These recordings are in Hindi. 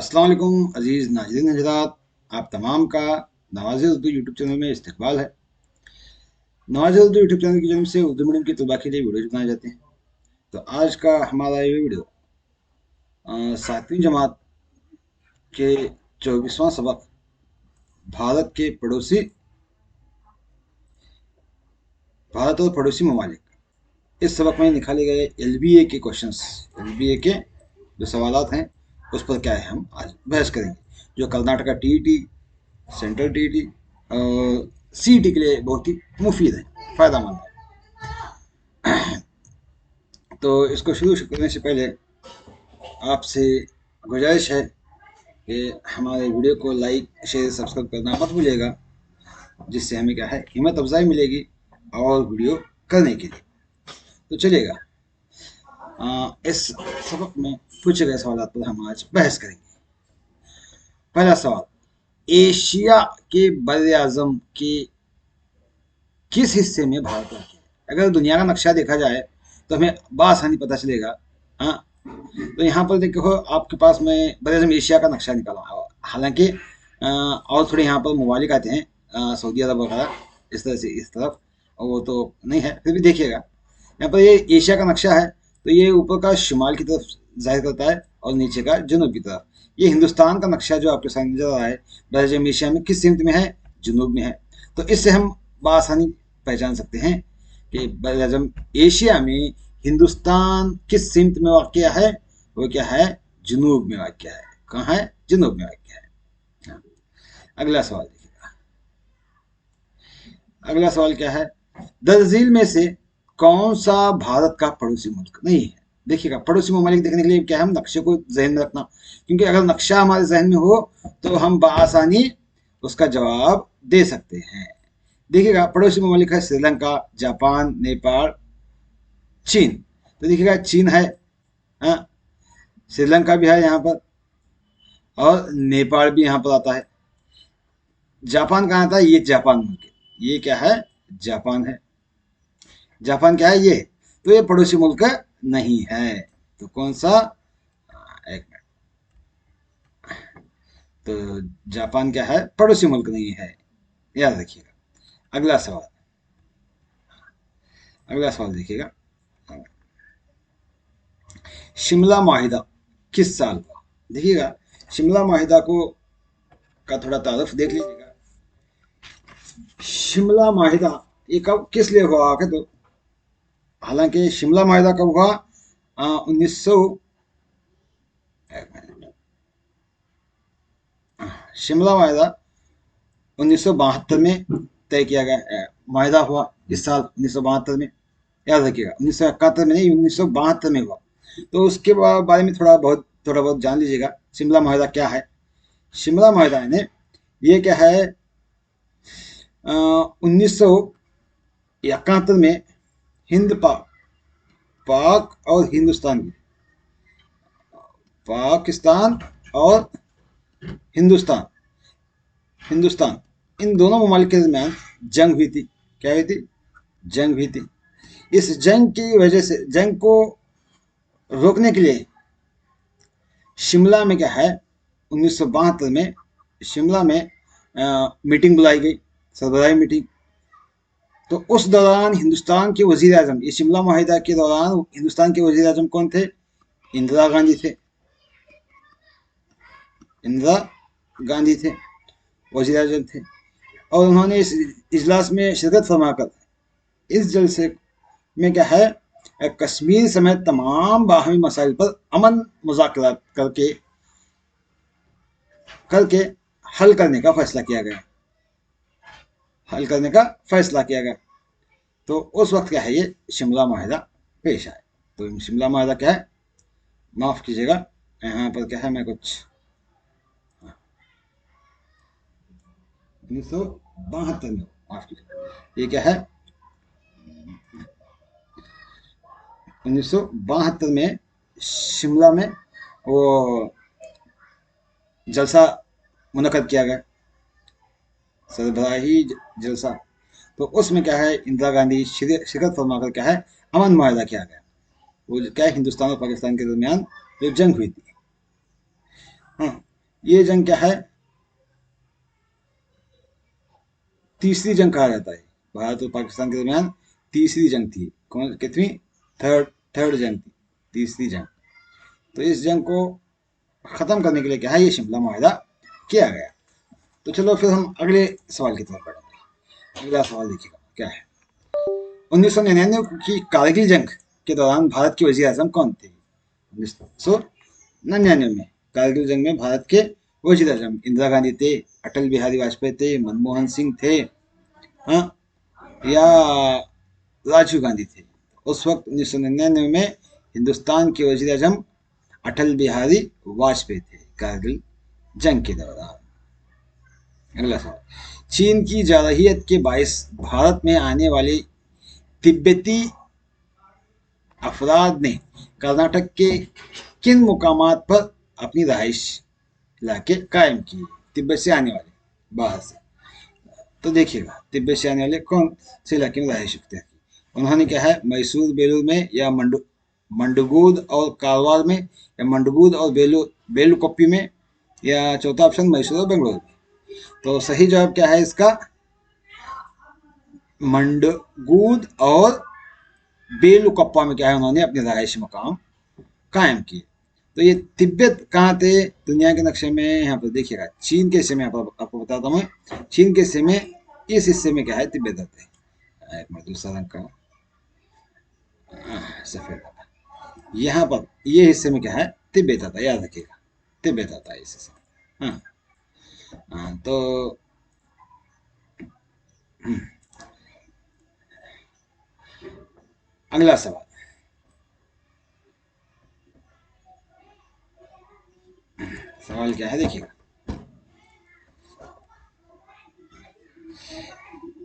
अस्सलाम वालेकुम अजीज़ नाज़रीन हज़रात, आप तमाम का नवाज़ उर्दू यूट्यूब चैनल में इस्तकबाल है। नवाज़ उर्दू यूट्यूब चैनल की जानिब से उर्दू मीडियम के तलबा के लिए वीडियो बनाए जाते हैं। तो आज का हमारा ये वीडियो 7वीं जमात के 24वां सबक भारत के पड़ोसी भारत और पड़ोसी ममालिक, इस सबक में निकाले गए LBA के क्वेश्चंस, LBA के जो सवालात हैं उस पर क्या है हम आज बहस करेंगे, जो कर्नाटका TET, सेंट्रल TET और CET के लिए बहुत ही मुफीद है, फ़ायदेमंद है। तो इसको शुरू करने से पहले आपसे गुजारिश है कि हमारे वीडियो को लाइक शेयर सब्सक्राइब करना मत भूलिएगा, जिससे हमें क्या है हिम्मत अफजाई मिलेगी और वीडियो करने के लिए। तो चलिएगा इस सबक में पूछे गए सवाल पर हम आज बहस करेंगे। पहला सवाल, एशिया के बर आज़म के किस हिस्से में भारत वाक़ है? अगर दुनिया का नक्शा देखा जाए तो हमें बआसानी पता चलेगा। हाँ, तो यहाँ पर देखो आपके पास में बर आज़म एशिया का नक्शा निकाला। हालांकि और थोड़े यहाँ पर ममालिक आते हैं, सऊदी अरब वगैरह इस तरह से इस तरफ, और वो तो नहीं है, फिर भी देखिएगा यहाँ पर ये एशिया का नक्शा है। तो ये ऊपर का शुमाल की तरफ जाहिर करता है और नीचे का जनूब की तरफ। ये हिंदुस्तान का नक्शा जो आपके सामने नजर आ रहा है, बर आज़म एशिया में किस सिमत में है? जनूब में है। तो इससे हम बआसानी पहचान सकते हैं कि बर आज़म एशिया में हिंदुस्तान किस सिमत में वाक़या है? वो क्या है? जनूब में वाक़या है। कहाँ है? जनूब में वाक़या है। हाँ। अगला सवाल देखिएगा। अगला सवाल क्या है? दरअसल में से कौन सा भारत का पड़ोसी मुल्क नहीं है? देखिएगा, पड़ोसी ममालिक देखने के लिए क्या है, हम नक्शे को जहन में रखना, क्योंकि अगर नक्शा हमारे जहन में हो तो हम बआसानी उसका जवाब दे सकते हैं। देखिएगा, पड़ोसी ममालिक है श्रीलंका, जापान, नेपाल, चीन। तो देखिएगा चीन है, हाँ, श्रीलंका भी है यहाँ पर, और नेपाल भी यहाँ पर आता है। जापान कहाँ आता है? ये जापान मुल्क है। ये क्या है? जापान है। जापान क्या है? ये तो ये पड़ोसी मुल्क नहीं है। तो कौन सा? एक मिनट, तो जापान क्या है? पड़ोसी मुल्क नहीं है, याद रखिएगा। अगला सवाल, अगला सवाल देखिएगा। शिमला माहिदा किस साल हुआ? देखिएगा, शिमला माहिदा को का थोड़ा तारुफ देख लीजिएगा। शिमला माहिदा ये कब किस लिए हुआ? तो हालांकि शिमला माहिदा कब हुआ? 1900, शिमला माहिदा 1972 में तय किया गया माहिदा हुआ। इस साल 1972 में, याद रखिएगा, 1971 में नहीं, 1972 में हुआ। तो उसके बारे में थोड़ा बहुत जान लीजिएगा। शिमला माहिदा क्या है? शिमला माहिदा ने ये क्या है, 1971 में हिंद पाक पाक और हिंदुस्तान, पाकिस्तान और हिंदुस्तान हिंदुस्तान इन दोनों ममालिक के दरमियान जंग हुई थी। क्या हुई थी? जंग हुई थी। इस जंग की वजह से, जंग को रोकने के लिए शिमला में क्या है, 1972 में शिमला में मीटिंग बुलाई गई, सरबराही मीटिंग। तो उस दौरान हिंदुस्तान के वजीर आजम, ये शिमला माहिदा के दौरान हिंदुस्तान के वजीर आजम कौन थे? इंदिरा गांधी थे। इंदिरा गांधी थे, वजीर आजम थे। और उन्होंने इस इजलास में शिरकत फरमाकर इस जलसे में क्या है, कश्मीर समेत तमाम बाहमी मसाइल पर अमन मुज़ाकरात करके करके हल करने का फैसला किया गया। हल करने का फैसला किया गया। तो उस वक्त क्या है, ये शिमला माहिदा पेश आए। तो शिमला माहिदा क्या है, माफ कीजिएगा, यहाँ पर क्या है, मैं कुछ 1972 में, माफ कीजिएगा, ये क्या है, 1972 में शिमला में वो जलसा मुनक़द किया गया, सरबराही जलसा। तो उसमें क्या है, इंदिरा गांधी शिरकत फरमाकर क्या है, अमन मुआहदा किया गया। वो क्या है, हिंदुस्तान और पाकिस्तान के दरमियान जो जंग हुई थी। हाँ, ये जंग क्या है, तीसरी जंग कहा जाता है। भारत और पाकिस्तान के दरमियान तीसरी जंग थी। कौन कितनी, थर्ड थर्ड जंग थी, तीसरी जंग। तो इस जंग को खत्म करने के लिए क्या है, ये शिमला मुआहदा किया गया। तो चलो फिर हम अगले सवाल की तरफ बढ़ेंगे। अगला सवाल देखिएगा क्या है। 1999 की कारगिल जंग के दौरान भारत के वजीर आजम कौन थे? 1999 में कारगिल जंग में भारत के वजीर आजम इंदिरा गांधी थे, अटल बिहारी वाजपेयी थे, मनमोहन सिंह थे, हाँ, या राजीव गांधी थे। उस वक्त 1999 में हिंदुस्तान के वजीर आजम अटल बिहारी वाजपेयी थे कारगिल जंग के दौरान। अगला सवाल, चीन की जारहियत के बायस भारत में आने वाले तिब्बती अफराद ने कर्नाटक के किन मुकामात पर अपनी रहाइश इलाके कायम किए? तिब्बत से आने वाले बाहर से, तो देखिएगा तिब्बत से आने वाले कौन से इलाके में रहाइश रखते हैं। उन्होंने क्या है, मैसूर बेलूर में, या मंडगूद और कारवार में, या मंडगूद और बेलुकोप्पी में, या चौथा ऑप्शन मैसूर और बेंगलोर में। तो सही जवाब क्या है इसका, मंडगूद और बेलुकप्पा में क्या है, उन्होंने अपने रहायशी मकाम कायम किए। तो ये तिब्बत कहाँ थे दुनिया के नक्शे में, यहाँ पर देखिएगा चीन के हिस्से में, आपको बताता हूँ मैं, चीन के हिस्से में, इस हिस्से में क्या है तिब्बत आते हैं। एक मिनट, दूसरा रंग का सफेद, यहाँ पर ये हिस्से में क्या है तिब्बत आता है, याद रखिएगा तिब्बत आता है इस हिस्से में। हाँ हाँ, तो अगला सवाल, सवाल क्या है देखिएगा,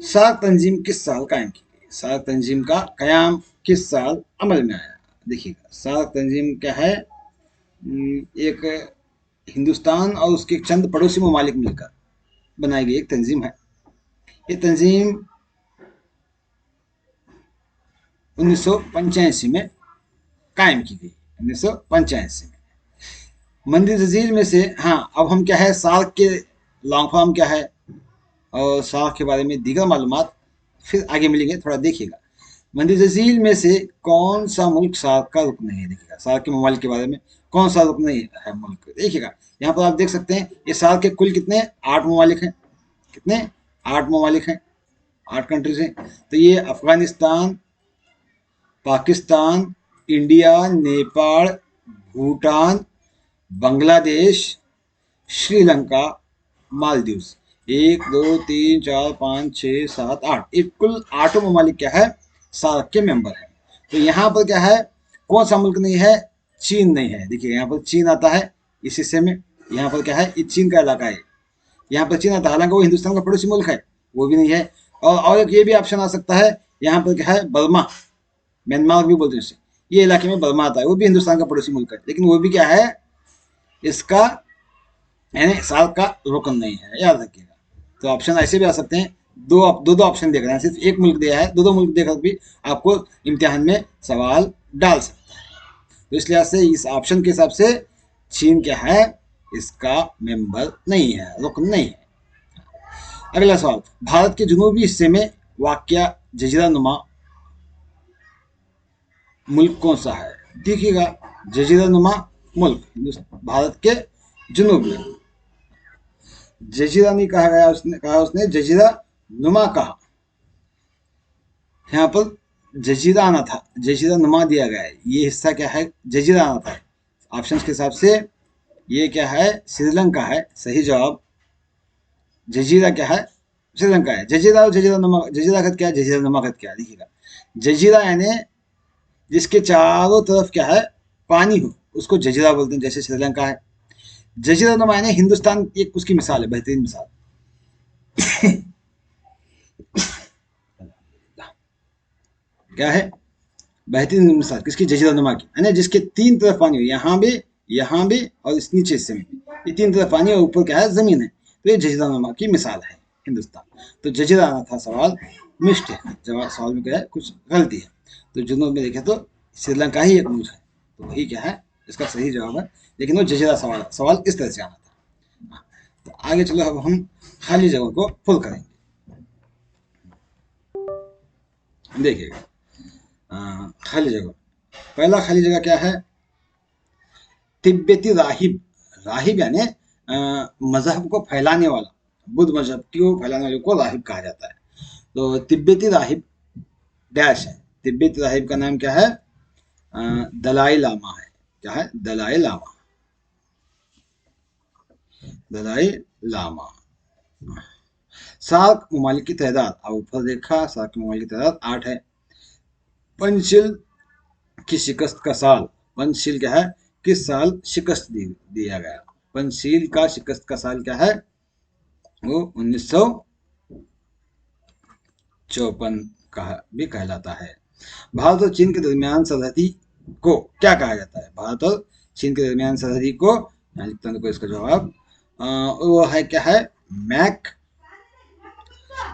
सार्क तंजीम किस साल कायम की गई? सार्क तंजीम का कयाम किस साल अमल में आया? देखिएगा सार्क तंजीम क्या है, एक हिंदुस्तान और उसके चंद पड़ोसी ममालिक मिलकर बनाई गई एक तंजीम है। ये तंजीम 1985 में कायम की गई, 1985 में। मंदिर जजील में से, हाँ अब हम क्या है सार्क के लॉन्ग फॉर्म क्या है और सार्क के बारे में दीगर मालूमात फिर आगे मिलेंगे, थोड़ा देखिएगा। मंदिर जजील में से कौन सा मुल्क सार्क का रुकन नहीं है? देखिएगा सार्क के ममालिक के बारे में कौन सा रुकन नहीं है मुल्क, देखिएगा यहाँ पर आप देख सकते हैं ये सार्क के कुल कितने 8 ममालिक हैं, कितने 8 ममालिक हैं, 8 कंट्रीज हैं। तो ये अफगानिस्तान, पाकिस्तान, इंडिया, नेपाल, भूटान, बांग्लादेश, श्रीलंका, मालदीव्स, 1 2 3 4 5 6 7 8, एक कुल 8 ममालिक क्या है सार्क के मेंबर है। तो यहाँ पर क्या है कौन सा मुल्क नहीं है, चीन नहीं है। देखिए यहाँ पर चीन आता है इस हिस्से में, यहाँ पर क्या है ये चीन का इलाका है, यहाँ पर चीन आता है, हालांकि वो हिंदुस्तान का पड़ोसी मुल्क है, वो भी नहीं है। और एक ये भी ऑप्शन आ सकता है, यहाँ पर क्या है बर्मा, म्यांमार भी बोलते हैं इसे, ये इलाके में बर्मा आता है, वो भी हिंदुस्तान का पड़ोसी मुल्क है, लेकिन वो भी क्या है इसका यानी सार्क का रुकन नहीं है, याद रखिएगा। तो ऑप्शन ऐसे भी आ सकते हैं, दो ऑप्शन देख रहे हैं, सिर्फ एक मुल्क दिया है, दो मुल्क देकर भी आपको इम्तिहान में सवाल डाल सकता है। तो इस लिहाज से इस ऑप्शन के हिसाब से चीन क्या है इसका मेंबर नहीं है, रुकन नहीं है। अगला सवाल, भारत के जनूबी हिस्से में वाक़या जजीरा नुमा मुल्क कौन सा है? देखिएगा जजीरा नुमा मुल्क भारत के जनूब में, जजीरा नहीं कहा उसने जजीरा नुमा कहा, यहाँ पर जजीरा आना था, जजीरा नुमा दिया गया है, ये हिस्सा क्या है जजीरा आना था। ऑप्शन के हिसाब से ये क्या है श्रीलंका है, सही जवाब जजीरा क्या है श्रीलंका है। जजीरा और जजीरा नुमा, जजीरा खत क्या है, जजीरा नुमा खत क्या है, देखिएगा जजीरा यानी जिसके चारों तरफ क्या है पानी हो उसको जजीरा बोलते हैं, जैसे श्रीलंका है। जजीरा नुमा यानी हिंदुस्तान की एक उसकी मिसाल है, बेहतरीन मिसाल। क्या है बेहतरीन मिसाल किसकी, जजीरा नुमा की, है ना, जिसके 3 तरफ पानी हो, यहाँ भी और इस नीचे हिस्से में, ये 3 तरफ पानी और ऊपर क्या है जमीन है, तो ये जजीरा नुमा की मिसाल है हिंदुस्तान। तो जजीरा आना था सवाल, मिस्टेक, जवाब सवाल में क्या है कुछ गलती है। तो जुनूब में देखें तो श्रीलंका ही एक मुल्क है, तो वही क्या है इसका सही जवाब है, लेकिन वो जजीरा सवाल इस तरह से आना था। तो आगे चलो अब हम खाली जगह को फुल करेंगे। देखिएगा खाली जगह, पहला खाली जगह क्या है? तिब्बती राहिब। राहिब यानी मजहब को फैलाने वाला, बुद्ध मजहब को फैलाने वाले को राहिब कहा जाता है। तो तिब्बती राहिब डैश है। तिब्बती राहिब का नाम क्या है? दलाई लामा है। क्या है? दलाई लामा। दलाई लामा। सार्क ममालिक की तादाद, अब ऊपर देखा, सार्क ममालिक की तादाद 8 है। पंचशील की शिकस्त का साल, पंचशील क्या है? किस साल शिकस्त दिया गया? पंचशील का शिकस्त का साल क्या है? वो 1954 का भी कहलाता है। भारत और चीन के दरमियान सरहदी को क्या कहा जाता है? भारत और चीन के दरमियान सरहदी को, यहाँ लिखता हूँ, इसका जवाब वो है क्या है?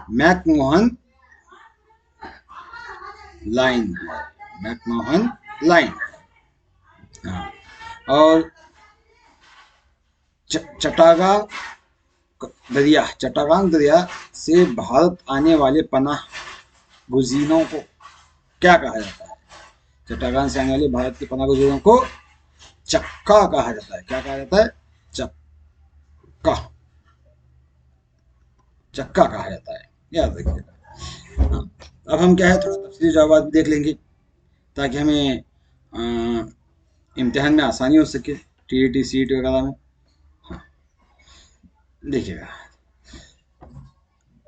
मैकमोहन लाइन है। McMahon line. हाँ। और चट्टागांग दरिया से भारत आने वाले पनाह गुज़ीरों को क्या कहा जाता है? चट्टागांग से आने वाले भारत के पनाह गुज़ीरों को चक्का कहा जाता है। क्या कहा जाता है? चक्का। चक्का कहा जाता है, याद रखिएगा। हाँ। अब हम क्या है, थोड़ा तफसीली जवाब भी देख लेंगे ताकि हमें इम्तिहान में आसानी हो सके, टीईटी सीईटी वगैरह में। हाँ। देखिएगा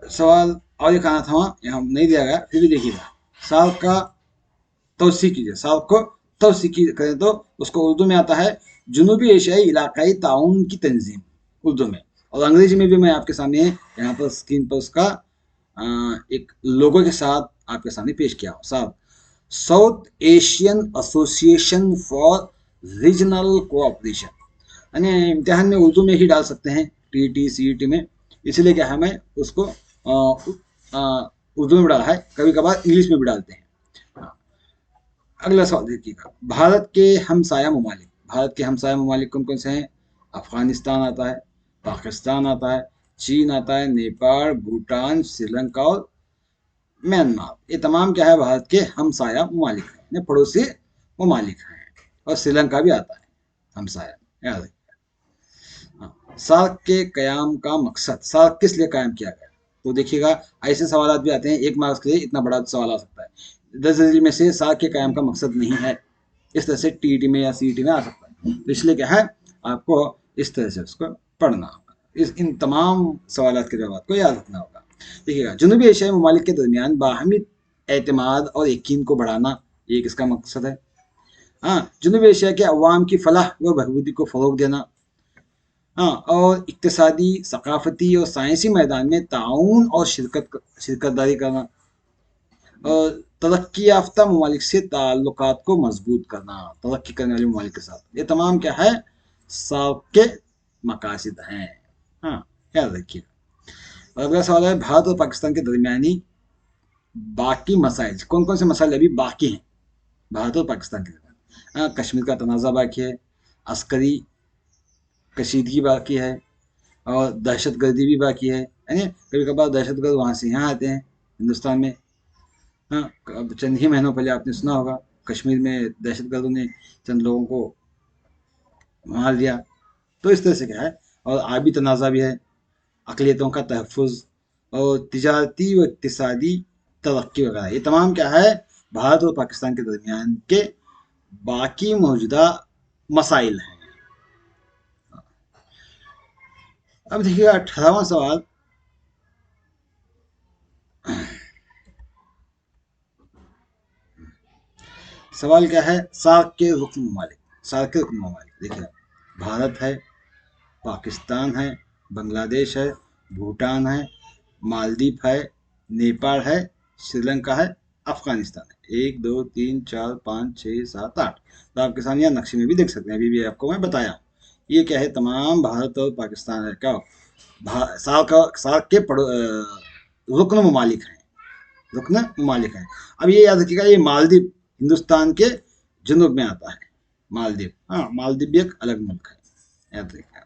सवाल और एक आना था, वहाँ यहाँ नहीं दिया गया, फिर भी देखिएगा। साल का तौसीक कीजिए, साल को तौसीक करें तो उसको उर्दू में आता है जुनूबी एशियाई इलाकाई ताउन की तंजीम, उर्दू में। और अंग्रेजी में भी मैं आपके सामने यहाँ पर स्क्रीन पर उसका एक लोगो के साथ आपके सामने पेश किया हूँ। साहब, south Asian association for regional cooperation, यानी इम्तिहान में उर्दू में ही डाल सकते हैं टीटी सीईटी में, इसलिए क्या है मैं उसको उर्दू में डाला है, कभी कभार इंग्लिश में भी डालते हैं। अगला सवाल देखिएगा, भारत के हमसाया ममालिक कौन कौन से हैं? अफगानिस्तान आता है, पाकिस्तान आता है, चीन आता है, नेपाल, भूटान, श्रीलंका और म्यांमार। ये तमाम क्या है? भारत के हमसाया ममालिक हैं, पड़ोसी ममालिक हैं। और श्रीलंका भी आता है हमसाया, याद रखिएगा। सार्क के कयाम का मकसद, सार्क किस लिए कायम किया गया? तो देखिएगा ऐसे सवाल भी आते हैं, एक मार्क्स के लिए इतना बड़ा सवाल आ सकता है। 10 में से सार्क के कायम का मकसद नहीं है, इस तरह से टीईटी में या सीईटी में आ सकता है। तो इसलिए क्या है, आपको इस तरह से उसको पढ़ना होगा, इन तमाम सवाल के जवाब को याद रखना होगा। देखिएगा, जनूबी एशियाई ममालिक के दरमियान बाहमी एतमाद और यकीन को बढ़ाना, एक इसका मकसद है। हाँ, जनूबी एशिया के अवाम की फलाह व बहबूदी को फ़रोग देना। हाँ, और इक्तिसादी, सकाफती और साइंसी मैदान में ताउन और शिरकतदारी करना। और तरक्की याफ्ता ममालिक से ताल्लुकात को मजबूत करना, तरक्की करने वाले ममालिक के साथ। ये तमाम क्या है? सार्क के मकासद हैं। हाँ, याद रखिए। अगला सवाल है, भारत और पाकिस्तान के दरमियानी बाकी मसाइल, कौन कौन से मसाइल अभी बाकी हैं भारत और पाकिस्तान के दरमियान? कश्मीर का तनाज़ा बाकी है, अस्करी कशीदगी बाकी है, और दहशत गर्दी भी बाकी है, यानी कभी कभार दहशत गर्द वहाँ से यहाँ आते हैं हिंदुस्तान में। हाँ, अब चंद ही महीनों पहले आपने सुना होगा कश्मीर में दहशत गर्दों ने चंद लोगों को मार दिया। तो इस तरह से क्या है, और आबी तनाज़ा भी है, अक़लियतों का तहफ़्फ़ुज़ और तिजारती व इक़्तिसादी तरक्की वगैरह। ये तमाम क्या है? भारत और पाकिस्तान के दरमियान के बाकी मौजूदा मसाइल हैं। अब देखिएगा 18वां सवाल, सवाल क्या है? सार्क के रुकन ममालिक। सार्क के रुकन ममालिक देखिए, भारत है, पाकिस्तान है, बांग्लादेश है, भूटान है, मालदीव है, नेपाल है, श्रीलंका है, अफगानिस्तान है। 1 2 3 4 5 6 7 8। तो आपके सामने यहाँ नक्शे में भी देख सकते हैं, अभी भी आपको मैं बताया। ये क्या है? तमाम भारत और पाकिस्तान है क्या सार्क के रुकन ममालिक हैं, रुकन ममालिक हैं। अब ये याद रखिएगा, ये मालदीव हिंदुस्तान के जनूब में आता है, मालदीव। हाँ, मालदीव भी एक अलग मुल्क है, याद रखिएगा।